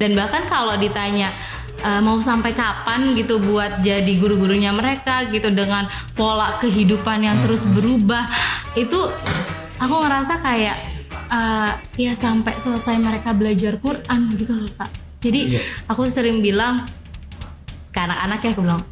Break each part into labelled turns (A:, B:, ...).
A: Dan bahkan kalau ditanya mau sampai kapan gitu buat jadi guru-gurunya mereka gitu dengan pola kehidupan yang terus berubah, itu aku ngerasa kayak ya sampai selesai mereka belajar Quran gitu loh Kak. Jadi aku sering bilang ke anak-anak ya, aku bilang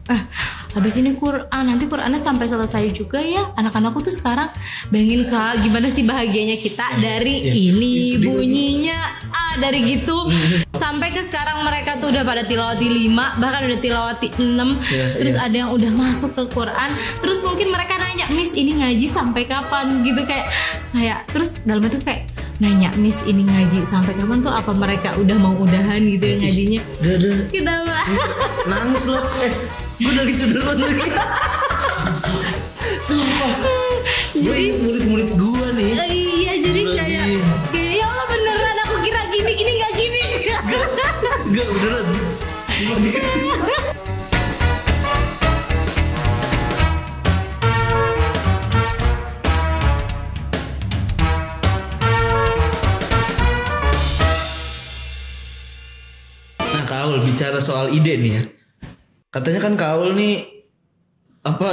A: habis ini Quran, nanti Qurannya sampai selesai juga ya. Anak-anakku tuh sekarang bayangin Kak, gimana sih bahagianya kita dari ini bunyinya dari gitu sampai ke sekarang mereka tuh udah pada tilawati 5, bahkan udah tilawati 6. Terus ada yang udah masuk ke Quran. Terus mungkin mereka nanya, "Miss, ini ngaji sampai kapan?" gitu kayak terus dalam itu kayak nanya, "Miss, ini ngaji sampai kapan?" tuh apa mereka udah mau udahan gitu ya ngajinya. Kenapa?
B: Nangis loh. Gue nangis duluan lagi. Sumpah. Jadi murid-murid gue nih.
A: Iya, jadi kayak ya Allah beneran aku kira gimmick, ini gak gimmick.
B: Enggak beneran. Nah, Kaul bicara soal ide nih ya. Katanya kan Kaul nih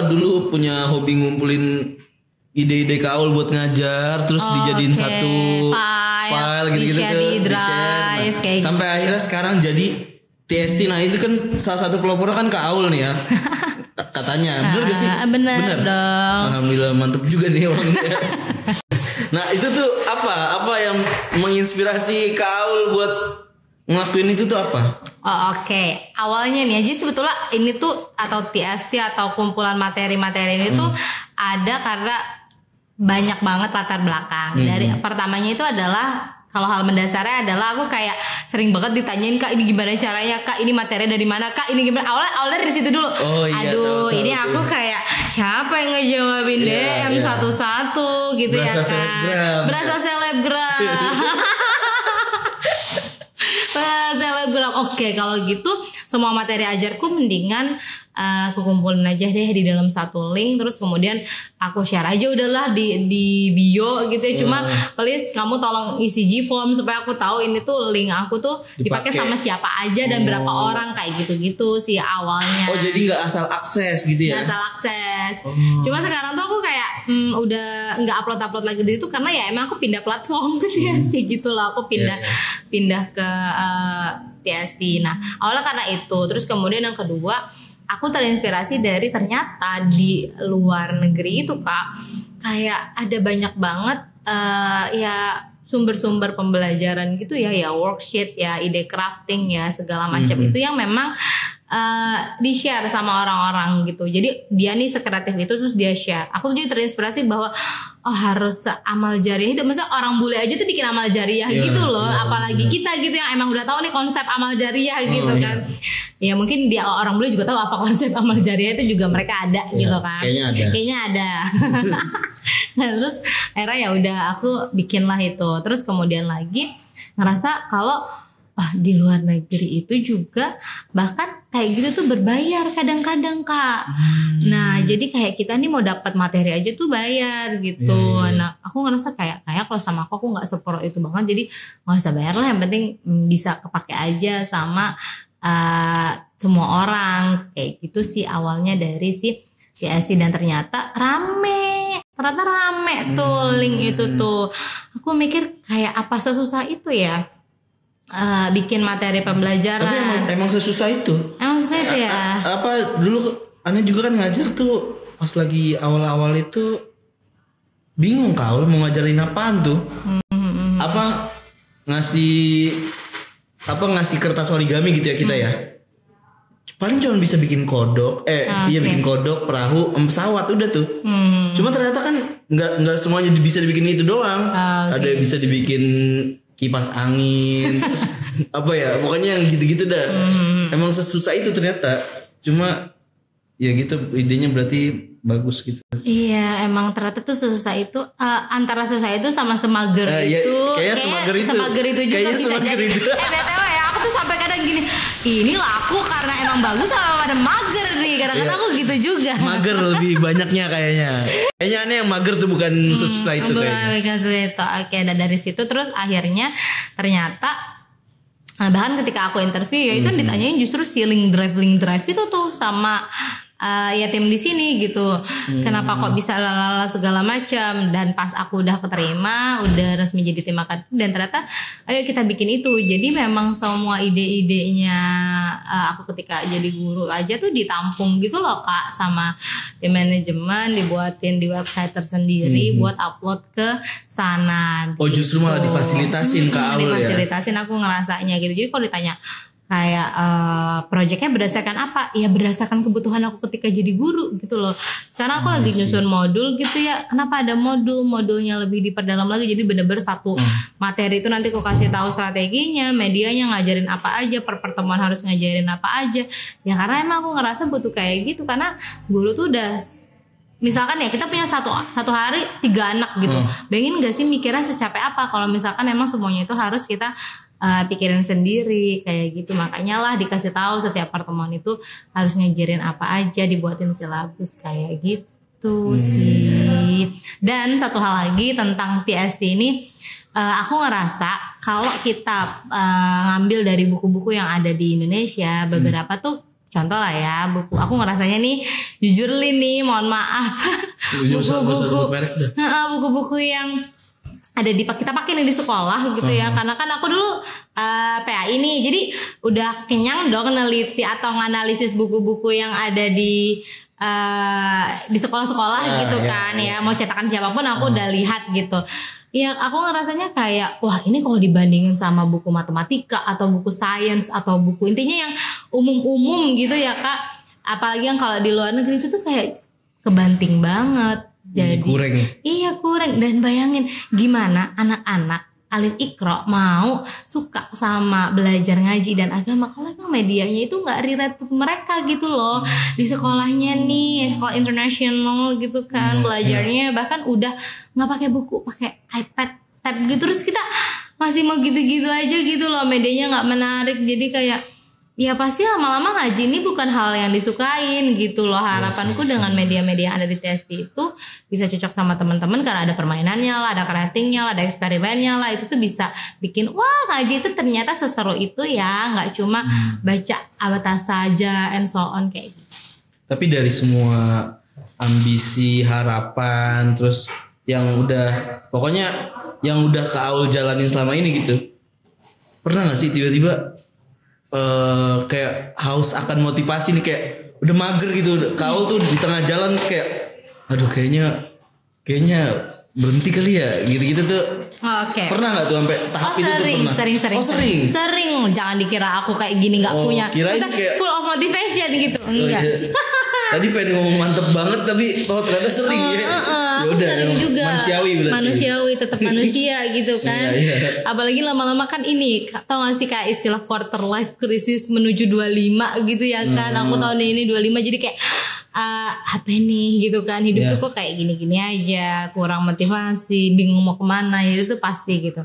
B: dulu punya hobi ngumpulin ide-ide Kaul buat ngajar, terus dijadiin satu file gitu-gitu
A: di drive kayak
B: sampai
A: gitu.
B: Akhirnya sekarang jadi TST. Nah, itu kan salah satu pelopornya kan Kaul nih ya. Katanya. Bener gak sih?
A: Bener dong.
B: Alhamdulillah, mantep juga nih orangnya. Nah, itu tuh apa yang menginspirasi Kaul buat ngelakuin itu tuh apa?
A: Oke. Awalnya nih aja sebetulnya ini tuh atau TST atau kumpulan materi-materi ini tuh ada karena banyak banget latar belakang. Dari pertamanya itu adalah kalau hal mendasarnya adalah aku kayak sering banget ditanyain, "Kak, ini gimana caranya? Kak, ini materi dari mana? Kak, ini gimana?" Awalnya dari situ dulu. Aduh, ini aku kayak siapa yang ngejawabin DM satu-satu gitu.
B: Berasa
A: ya kan. Berasa selebgram. Selebgram. Oke, kalau gitu semua materi ajarku mendingan aku kumpulin aja deh di dalam satu link, terus kemudian aku share aja udahlah di bio gitu ya. Cuma please kamu tolong isi G-form supaya aku tahu ini tuh link aku tuh dipakai sama siapa aja dan berapa orang, kayak gitu-gitu sih awalnya.
B: Oh, jadi nggak asal akses gitu ya?
A: Nggak asal akses. Cuma sekarang tuh aku kayak udah nggak upload lagi di situ karena ya emang aku pindah platform ke TST gitu lah. Aku pindah ke TST. Nah, awalnya karena itu. Terus kemudian yang kedua, aku terinspirasi dari ternyata di luar negeri itu Kak, kayak ada banyak banget ya sumber-sumber pembelajaran gitu ya worksheet ya, ide crafting ya, segala macam itu yang memang di-share sama orang-orang gitu. Jadi dia nih sekreatif itu, terus dia share. Aku tuh jadi terinspirasi bahwa harus amal jariah itu. Maksudnya orang bule aja tuh bikin amal jariah gitu loh. Apalagi kita gitu yang emang udah tahu nih konsep amal jariah gitu kan. Ya mungkin dia orang bule juga tahu apa konsep amal jariah itu, juga mereka ada gitu kan. Kayaknya ada. Nah, terus akhirnya ya udah aku bikin lah itu. Terus kemudian lagi ngerasa kalau di luar negeri itu juga bahkan kayak gitu tuh berbayar kadang-kadang Kak. Nah, jadi kayak kita nih mau dapat materi aja tuh bayar gitu. Nah, aku ngerasa kayak kalau sama aku nggak sepro itu banget. Jadi nggak usah bayar lah, yang penting bisa kepake aja sama semua orang. Kayak gitu sih awalnya dari si TST, dan ternyata rame tuh link itu tuh. Aku mikir kayak apa sesusah itu ya bikin materi pembelajaran.
B: Tapi emang sesusah itu.
A: Emang susah itu ya.
B: Apa dulu aneh juga kan ngajar tuh pas lagi awal-awal itu bingung Kaul mau ngajarin apaan tuh. Apa ngasih kertas origami gitu ya kita ya. Paling cuma bisa bikin kodok, bikin kodok, perahu, pesawat, udah tuh. Cuma ternyata kan nggak semuanya bisa dibikin itu doang. Ada yang bisa dibikin kipas angin, terus pokoknya yang gitu-gitu dah. Emang sesusah itu ternyata. Cuma ya gitu, idenya berarti bagus gitu.
A: Iya, emang ternyata tuh sesusah itu. Antara susah itu sama semager itu.
B: Kayaknya
A: semager itu juga bisa jadi. BTW ya, aku tuh sampai kadang gini, ini laku karena emang bagus sama pada mager nih. Kadang-kadang aku gitu juga.
B: Mager lebih banyaknya kayaknya. Kayaknya aneh yang mager tuh bukan sesusah itu kayaknya.
A: Bukan sesusah itu. Oke, dan dari situ terus akhirnya ternyata Nah, bahkan ketika aku interview ya itu ditanyain justru si link drive itu tuh sama ya tim di sini gitu. Kenapa kok bisa lalala segala macam, dan pas aku udah keterima, udah resmi jadi tim akademik, dan ternyata ayo kita bikin itu. Jadi memang semua ide-idenya aku ketika jadi guru aja tuh ditampung gitu loh Kak sama tim manajemen, dibuatin di website tersendiri buat upload ke sana.
B: Oh
A: gitu.
B: justru malah difasilitasin Kak Aul ya.
A: Difasilitasin aku ngerasanya gitu. Jadi kalau ditanya kayak proyeknya berdasarkan apa? Ya berdasarkan kebutuhan aku ketika jadi guru gitu loh. Sekarang aku lagi nyusun modul gitu ya. Kenapa ada modulnya lebih diperdalam lagi. Jadi bener-bener satu materi itu nanti aku kasih tahu strateginya, medianya, ngajarin apa aja, per pertemuan harus ngajarin apa aja. Ya karena emang aku ngerasa butuh kayak gitu, karena guru tuh udah, misalkan ya kita punya satu hari 3 anak gitu. Bayangin gak sih mikirnya secapek apa kalau misalkan emang semuanya itu harus kita pikirin sendiri kayak gitu. Makanya lah dikasih tahu setiap pertemuan itu harus ngajarin apa aja, dibuatin silabus kayak gitu sih. Dan satu hal lagi tentang TST ini, aku ngerasa kalau kita ngambil dari buku-buku yang ada di Indonesia, beberapa tuh contoh lah ya, buku aku ngerasanya nih, jujur nih mohon maaf, buku-buku yang ada di kita pakai nih di sekolah gitu ya, karena kan aku dulu PAI nih, jadi udah kenyang dong neliti atau nganalisis buku-buku yang ada di sekolah-sekolah gitu kan ya, mau cetakan siapapun aku udah lihat gitu. Ya aku ngerasanya kayak wah ini kalau dibandingin sama buku matematika atau buku sains atau buku intinya yang umum-umum gitu ya Kak, apalagi yang kalau di luar negeri itu tuh kayak kebanting banget. Jadi
B: kurang.
A: Iya kurang. Dan bayangin gimana anak-anak alif iqra mau suka sama belajar ngaji dan agama kalau emang medianya itu nggak relate to mereka gitu loh. Di sekolahnya nih, sekolah internasional gitu kan, belajarnya bahkan udah nggak pakai buku, pakai iPad, tab gitu, terus kita masih mau gitu-gitu aja gitu loh, medianya nggak menarik. Jadi kayak ya pasti lama-lama ngaji ini bukan hal yang disukain gitu loh. Harapanku dengan media-media yang ada di TST itu bisa cocok sama teman-teman karena ada permainannya lah, ada craftingnya lah, ada eksperimennya lah. Itu tuh bisa bikin wah ngaji itu ternyata seseru itu ya, nggak cuma baca abatas saja and so on kayak gitu.
B: Tapi dari semua ambisi, harapan, terus yang udah pokoknya yang udah Kak Aul jalanin selama ini gitu, pernah nggak sih tiba-tiba kayak haus akan motivasi nih, kayak udah mager gitu, Kau tuh di tengah jalan kayak aduh kayaknya berhenti kali ya gitu-gitu tuh.
A: Oke.
B: Pernah nggak tuh sampai tahap itu tuh pernah?
A: Sering. Jangan dikira aku kayak gini nggak punya.
B: Kirain kayak
A: full of motivation gitu. Enggak.
B: Iya. Tadi pengen ngomong mantep banget tapi ternyata sering ya.
A: Aku sering juga.
B: Manusiawi berarti.
A: Manusiawi, tetap manusia gitu kan.
B: Iya.
A: Apalagi lama-lama kan ini, tau gak sih kayak istilah quarter life crisis menuju 25 gitu ya kan. Aku tahun ini 25 jadi kayak apa nih gitu kan, hidup tuh kok kayak gini-gini aja, kurang motivasi, bingung mau kemana, ya itu pasti gitu.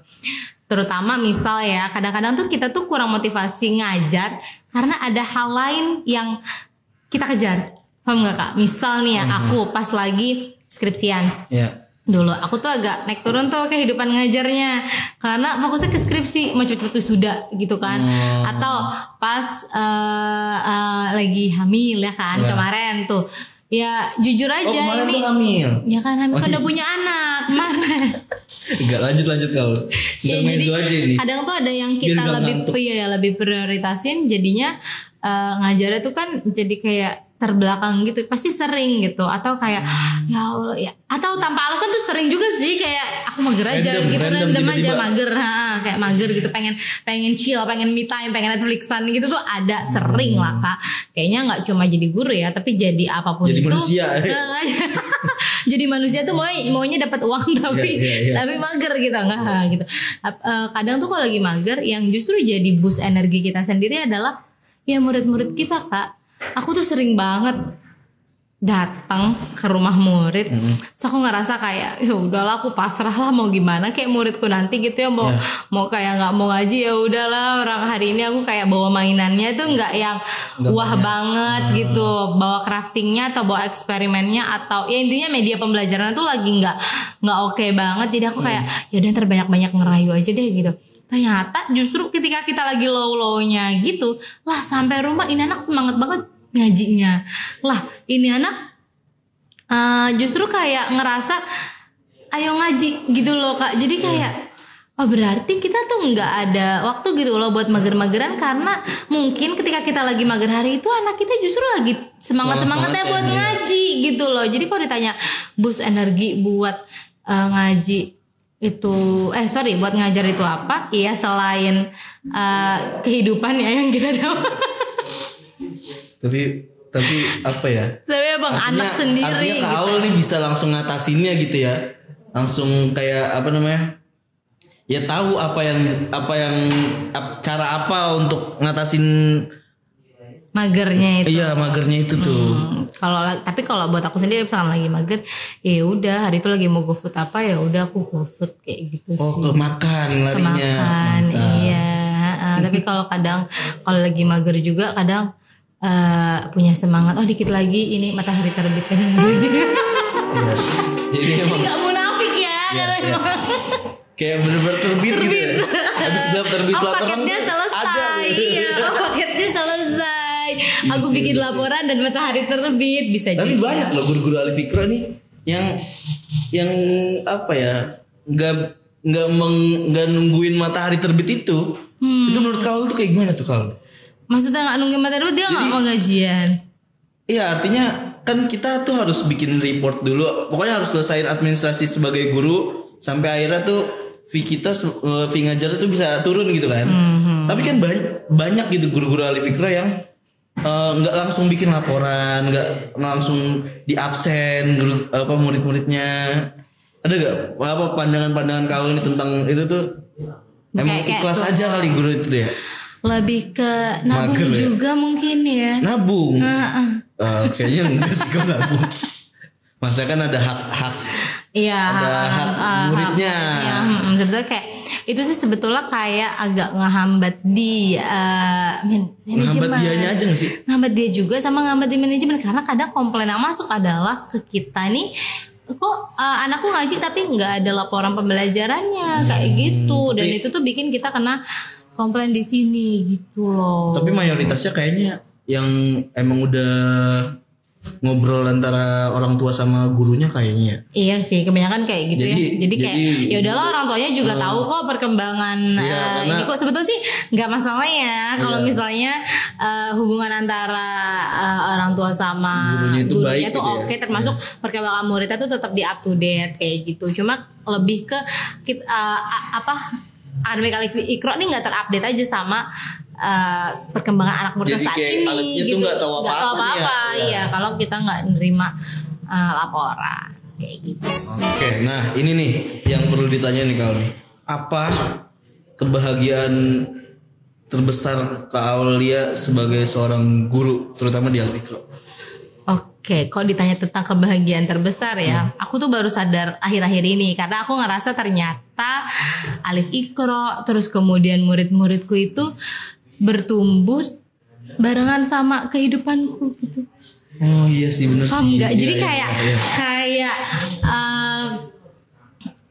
A: Terutama misal ya kadang-kadang tuh kita tuh kurang motivasi ngajar karena ada hal lain yang kita kejar, paham gak Kak? Misal nih ya aku pas lagi skripsian dulu, aku tuh agak naik turun tuh kehidupan ngajarnya karena fokusnya ke skripsi, mau cepet-cepet sudah gitu kan. Atau pas lagi hamil ya kan, kemarin tuh ya jujur aja ini
B: hamil.
A: Ya kan hamil kan udah punya anak kemarin.
B: Enggak, lanjut Kau.
A: Ya, jadi aja ini. Kadang tuh ada yang kita lebih prioritasin, jadinya ngajarnya tuh kan jadi kayak terbelakang gitu, pasti sering gitu. Atau kayak ya Allah ya, atau tanpa alasan tuh sering juga sih, kayak aku mager aja random aja mager, kayak mager gitu, pengen chill, pengen me time, pengen Netflixan gitu tuh ada sering lah Kak. Kayaknya nggak cuma jadi guru ya, tapi jadi apapun jadi itu manusia, jadi manusia tuh maunya dapat uang tapi tapi mager gitu nggak gitu. Kadang tuh kalau lagi mager yang justru jadi boost energi kita sendiri adalah ya murid-murid kita Kak. Aku tuh sering banget datang ke rumah murid, so aku ngerasa kayak ya udahlah aku pasrah lah mau gimana, kayak muridku nanti gitu ya mau kayak nggak mau ngaji ya udahlah, orang hari ini aku kayak bawa mainannya tuh nggak yang wah banget gitu, bawa craftingnya atau bawa eksperimennya atau ya intinya media pembelajaran tuh lagi nggak oke banget, jadi aku kayak ya udah terbanyak ngerayu aja deh gitu. ternyata justru ketika kita lagi low-lownya gitu, lah sampai rumah ini anak semangat banget ngajinya, lah ini anak justru kayak ngerasa ayo ngaji gitu loh Kak. Jadi kayak oh berarti kita tuh nggak ada waktu gitu loh buat mager-mageran, karena mungkin ketika kita lagi mager hari itu anak kita justru lagi semangat-semangatnya buat ngaji gitu loh. Jadi kalau ditanya boost energi buat ngaji itu buat ngajar itu apa? Iya selain kehidupan ya yang kita dapat.
B: Tapi apa ya?
A: Tapi abang anak sendiri.
B: Artinya Kak Aul nih bisa langsung ngatasinnya gitu ya. Langsung kayak apa namanya? Ya tahu apa yang cara apa untuk ngatasin
A: magernya itu.
B: Iya, magernya itu tuh.
A: Tapi kalau buat aku sendiri misalkan lagi mager, ya udah hari itu lagi mau GoFood apa ya udah aku GoFood kayak gitu sih.
B: Oh, ke makan larinya.
A: Makan, iya. Tapi kalau lagi mager juga kadang punya semangat. Oh dikit lagi ini matahari terbit kan.
B: Iya. Jadi emang
A: nggak munafik ya.
B: Iya. Kayak bener-bener terbit gitu ya. Habis gelap terbit
A: paketnya selesai. Iya, paketnya selesai. Aku bikin laporan dan matahari terbit bisa
B: Tapi
A: juga.
B: banyak loh guru-guru Alif Iqra nih yang apa ya? Enggak nungguin matahari terbit itu. Itu menurut Kaul tuh kayak gimana tuh Kaul?
A: Maksudnya enggak nungguin matahari terbit, dia enggak mau gajian.
B: Iya, artinya kan kita tuh harus bikin report dulu. Pokoknya harus selesaiin administrasi sebagai guru sampai akhirnya tuh fee ngajar itu bisa turun gitu kan. Tapi kan banyak gitu guru-guru Alif Iqra yang nggak langsung bikin laporan, nggak langsung di absen murid-muridnya. Ada gak apa pandangan-pandangan kau ini tentang itu tuh? Emang ikhlas aja kali guru itu ya?
A: Lebih ke nabung mager, juga ya? Mungkin ya.
B: Nabung? Kayaknya enggak sih kalau nabung. Masa kan ada hak.
A: Iya,
B: ada hak muridnya.
A: Iya, sebetulnya kayak itu sih sebetulnya kayak agak ngehambat di manajemen.
B: Ngehambat dianya aja gak sih?
A: Ngehambat dia juga sama ngehambat di manajemen, karena kadang komplain yang masuk adalah ke kita nih, kok anakku ngaji tapi nggak ada laporan pembelajarannya kayak gitu, dan itu tuh bikin kita kena komplain di sini gitu loh.
B: Tapi mayoritasnya kayaknya yang emang udah ngobrol antara orang tua sama gurunya kayaknya. Iya
A: sih, kebanyakan kayak gitu. Jadi kayak ya udahlah orang tuanya juga tahu kok perkembangan ini kok sebetulnya sih nggak masalah ya kalau misalnya hubungan antara orang tua sama gurunya tuh oke, termasuk perkembangan muridnya tuh tetap di up to date kayak gitu. Cuma lebih ke Akademi Alif Iqra nih nggak terupdate aja sama perkembangan anak murid saat ini gitu.
B: Nggak tahu apa-apa
A: ya kalau kita nggak nerima laporan kayak gitu sih.
B: Oke, nah ini nih yang perlu ditanya nih kau nih, apa kebahagiaan terbesar Kak Aulia sebagai seorang guru terutama di Alif Iqra?
A: Oke, kalau ditanya tentang kebahagiaan terbesar ya, aku tuh baru sadar akhir-akhir ini karena aku ngerasa ternyata Alif Iqra terus kemudian murid-muridku itu bertumbuh barengan sama kehidupanku gitu.
B: Oh iya sih, bener sih.
A: Enggak, jadi kayak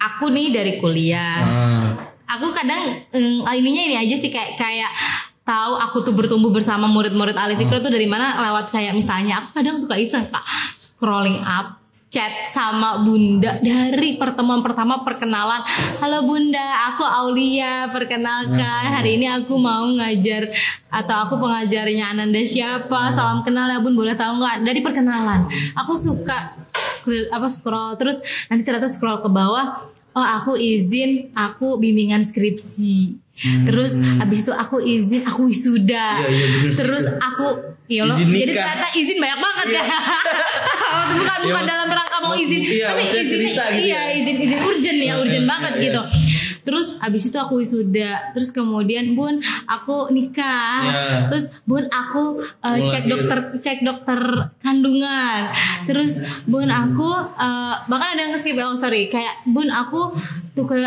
A: aku nih dari kuliah. Aku kadang ininya ini aja sih kayak tahu aku tuh bertumbuh bersama murid-murid Alif Iqra tuh dari mana, lewat kayak misalnya aku kadang suka iseng Kak scrolling up chat sama Bunda dari pertemuan pertama perkenalan. Halo Bunda, aku Aulia, perkenalkan hari ini aku mau ngajar atau aku pengajarnya Ananda siapa, salam kenal ya Bun, boleh tahu nggak, dari perkenalan. Aku suka scroll terus nanti ternyata scroll ke bawah, oh aku izin aku bimbingan skripsi. Terus abis itu aku izin aku wisuda. Terus aku jadi ternyata izin banyak banget ya. bukan dalam rangka mau izin, tapi izin urgent banget gitu. Terus abis itu aku wisuda. Terus kemudian Bun aku nikah. Terus Bun aku cek dokter kandungan. Terus Bun aku bahkan ada yang skip kayak Bun aku tuker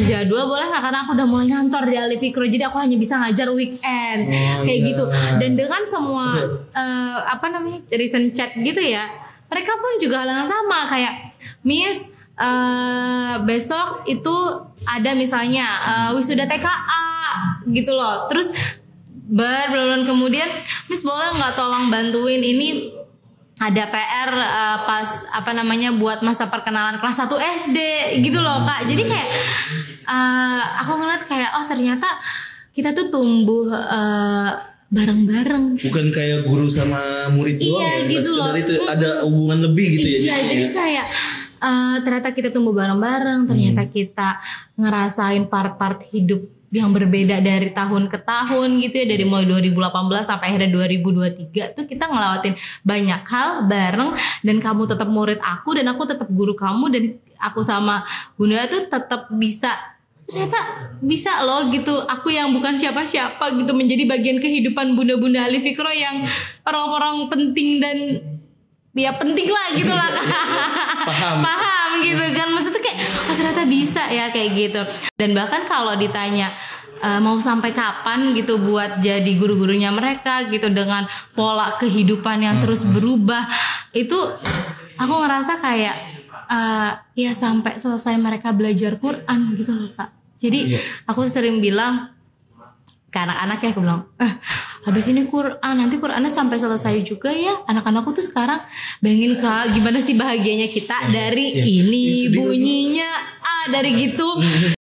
A: jadwal boleh nggak, karena aku udah mulai ngantor di Alif Iqra, jadi aku hanya bisa ngajar weekend gitu. Dan dengan semua recent chat gitu ya, mereka pun juga hal yang sama kayak Miss besok itu ada misalnya wisuda TKA gitu loh. Terus berbulan kemudian, Miss boleh nggak tolong bantuin ini ada PR pas buat masa perkenalan kelas 1 SD gitu loh Kak. Jadi kayak aku ngeliat kayak oh ternyata kita tuh tumbuh bareng-bareng.
B: Bukan kayak guru sama murid doang ya.
A: Gitu loh.
B: Itu ada hubungan lebih gitu ya.
A: Iya, jadi kayak ternyata kita tumbuh bareng-bareng, ternyata kita ngerasain part-part hidup yang berbeda dari tahun ke tahun gitu ya, dari mulai 2018 sampai akhirnya 2023 tuh kita ngelewatin banyak hal bareng, dan kamu tetap murid aku dan aku tetap guru kamu, dan aku sama Bunda tuh tetap bisa, ternyata bisa loh gitu, aku yang bukan siapa-siapa gitu menjadi bagian kehidupan Bunda-Bunda Ali Fikro yang orang-orang penting dan ya penting lah gitu lah. Paham gitu kan, maksudnya kayak ternyata bisa ya kayak gitu. Dan bahkan kalau ditanya mau sampai kapan gitu buat jadi guru-gurunya mereka gitu dengan pola kehidupan yang terus berubah, itu aku ngerasa kayak ya sampai selesai mereka belajar Quran gitu loh Kak. Jadi aku sering bilang ke anak-anak ya, aku bilang habis ini Quran, nanti Qurannya sampai selesai juga ya. Anak-anakku tuh sekarang bayangin Kak, gimana sih bahagianya kita dari ini bunyinya dari gitu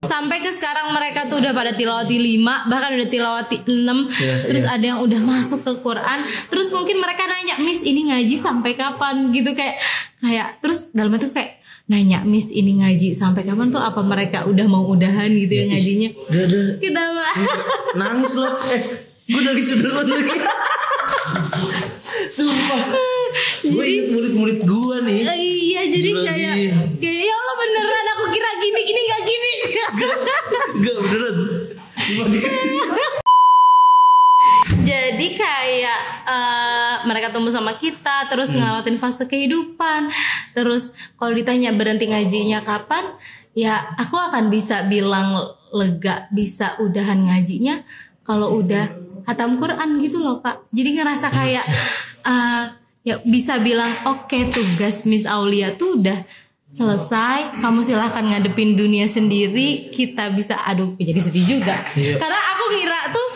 A: sampai ke sekarang mereka tuh udah pada tilawati 5, bahkan udah tilawati 6. Terus ada yang udah masuk ke Quran. Terus mungkin mereka nanya, Miss ini ngaji sampai kapan gitu, kayak terus dalam itu kayak nanya, Miss ini ngaji sampai kapan tuh, apa mereka udah mau udahan gitu ya ngajinya. Kenapa?
B: Nangis loh. Gue nangis udah lagi. Sumpah. Gue inget murid-murid gue nih.
A: Iya, jadi kayak ya Allah beneran, aku kira gimmick, ini gak gimmick.
B: Gak beneran.
A: Jadi kayak mereka tumbuh sama kita, terus ngelewatin fase kehidupan. Terus kalau ditanya berhenti ngajinya kapan, ya aku akan bisa bilang lega bisa udahan ngajinya kalau udah hatam Quran gitu loh Kak. Jadi ngerasa kayak ya bisa bilang oke, tugas Miss Aulia tuh udah selesai, kamu silahkan ngadepin dunia sendiri. Kita bisa, aduh jadi sedih juga karena aku ngira tuh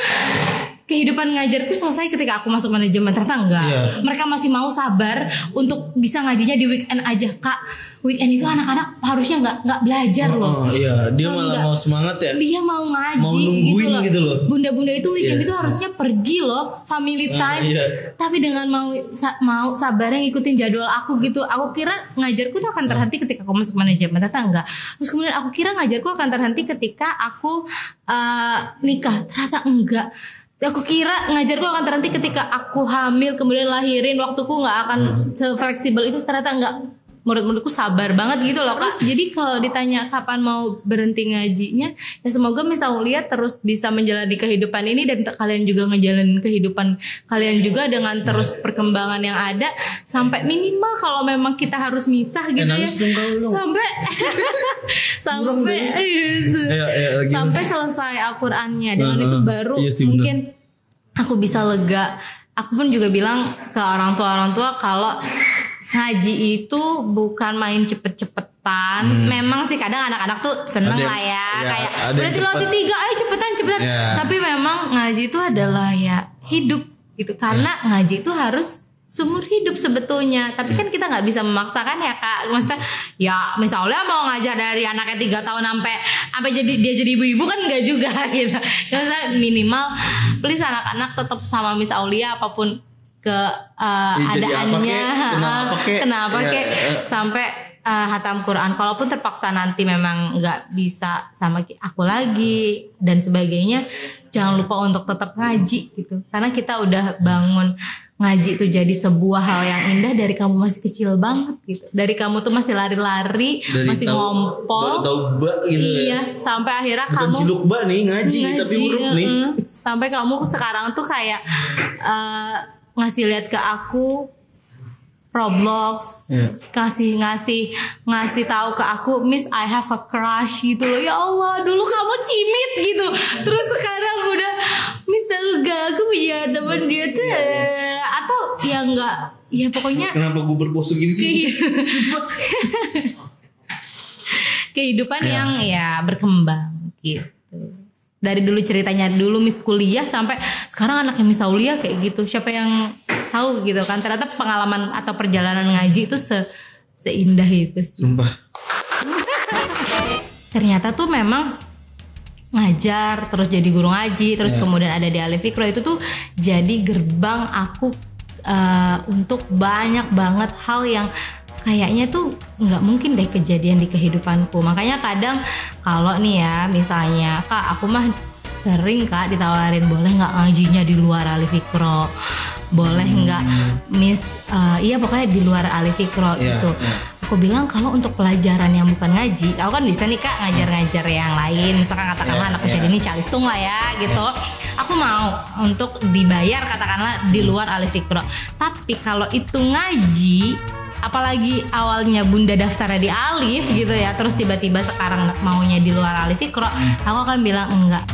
A: kehidupan ngajarku selesai ketika aku masuk manajemen. Ternyata enggak. Mereka masih mau sabar untuk bisa ngajinya di weekend aja Kak. Weekend itu anak-anak harusnya nggak belajar loh.
B: Iya, dia malah mau semangat ya.
A: Dia mau ngaji,
B: mau nungguin gitu loh.
A: Bunda-bunda itu weekend itu harusnya pergi loh, family time. Tapi dengan mau sabarnya ngikutin jadwal aku gitu. Aku kira ngajarku tuh akan terhenti ketika aku masuk manajemen. Ternyata enggak. Terus kemudian aku kira ngajarku akan terhenti ketika aku nikah. Ternyata enggak. Aku kira ngajarku akan terhenti ketika aku hamil kemudian lahirin, waktuku nggak akan sefleksibel itu. Ternyata enggak. Murid-muridku sabar banget gitu loh Kak. Jadi kalau ditanya kapan mau berhenti ngajinya, ya semoga Miss Aulia terus bisa menjalani kehidupan ini, dan kalian juga ngejalanin kehidupan kalian juga dengan terus perkembangan yang ada, sampai minimal kalau memang kita harus misah gitu ya, sampai selesai Al-Qur'annya. Dengan itu baru mungkin aku bisa lega. Aku pun juga bilang ke orang tua kalau ngaji itu bukan main cepet-cepetan. Memang sih kadang anak-anak tuh seneng lah ya kayak udah tilawati 3, ayo cepetan. Tapi memang ngaji itu adalah ya hidup gitu. Karena ngaji itu harus seumur hidup sebetulnya. Tapi kan kita nggak bisa memaksakan ya Kak. Maksudnya ya misalnya mau ngajar dari anaknya 3 tahun sampai dia jadi ibu-ibu kan nggak juga gitu. Maksudnya minimal please anak-anak tetap sama Miss Aulia apapun keadaannya, kenapa kek sampai hatam Quran. Kalaupun terpaksa nanti memang nggak bisa sama aku lagi dan sebagainya, jangan lupa untuk tetap ngaji gitu. Karena kita udah bangun ngaji itu jadi sebuah hal yang indah dari kamu masih kecil banget gitu. Dari kamu tuh masih lari-lari, masih ngompol,
B: gitu
A: iya, sampai akhirnya
B: bukan
A: kamu
B: ciluk bak nih ngaji tapi huruf nih.
A: Sampai kamu sekarang tuh kayak ngasih lihat ke aku Roblox, ngasih tahu ke aku, Miss I have a crush gitu loh. Ya Allah, dulu kamu cimit gitu, terus sekarang udah Miss tahu gak aku punya teman dia tuh atau ya enggak, ya pokoknya
B: kenapa gue berpose gini sih?
A: kehidupan yang ya berkembang gitu. Dari dulu ceritanya dulu Miss kuliah sampai sekarang anaknya Miss Aulia kayak gitu. Siapa yang tahu gitu kan? Ternyata pengalaman atau perjalanan ngaji itu seindah itu.
B: Sumpah.
A: Ternyata tuh memang ngajar terus jadi guru ngaji terus kemudian ada di Alif Iqra itu tuh jadi gerbang aku untuk banyak banget hal yang kayaknya tuh nggak mungkin deh kejadian di kehidupanku. Makanya kadang kalau nih ya misalnya Kak aku mah sering Kak ditawarin boleh nggak ngajinya di luar Alif Iqra, boleh nggak Miss iya pokoknya di luar Alif Iqra gitu. Aku bilang kalau untuk pelajaran yang bukan ngaji, aku kan bisa nih Kak ngajar-ngajar yang lain, misalkan katakanlah anak usia dini calistung lah ya gitu. Aku mau untuk dibayar katakanlah di luar Alif Iqra. Tapi kalau itu ngaji, apalagi awalnya Bunda daftarnya di Alif gitu ya, terus tiba-tiba sekarang maunya di luar Alif Iqra, aku akan bilang enggak.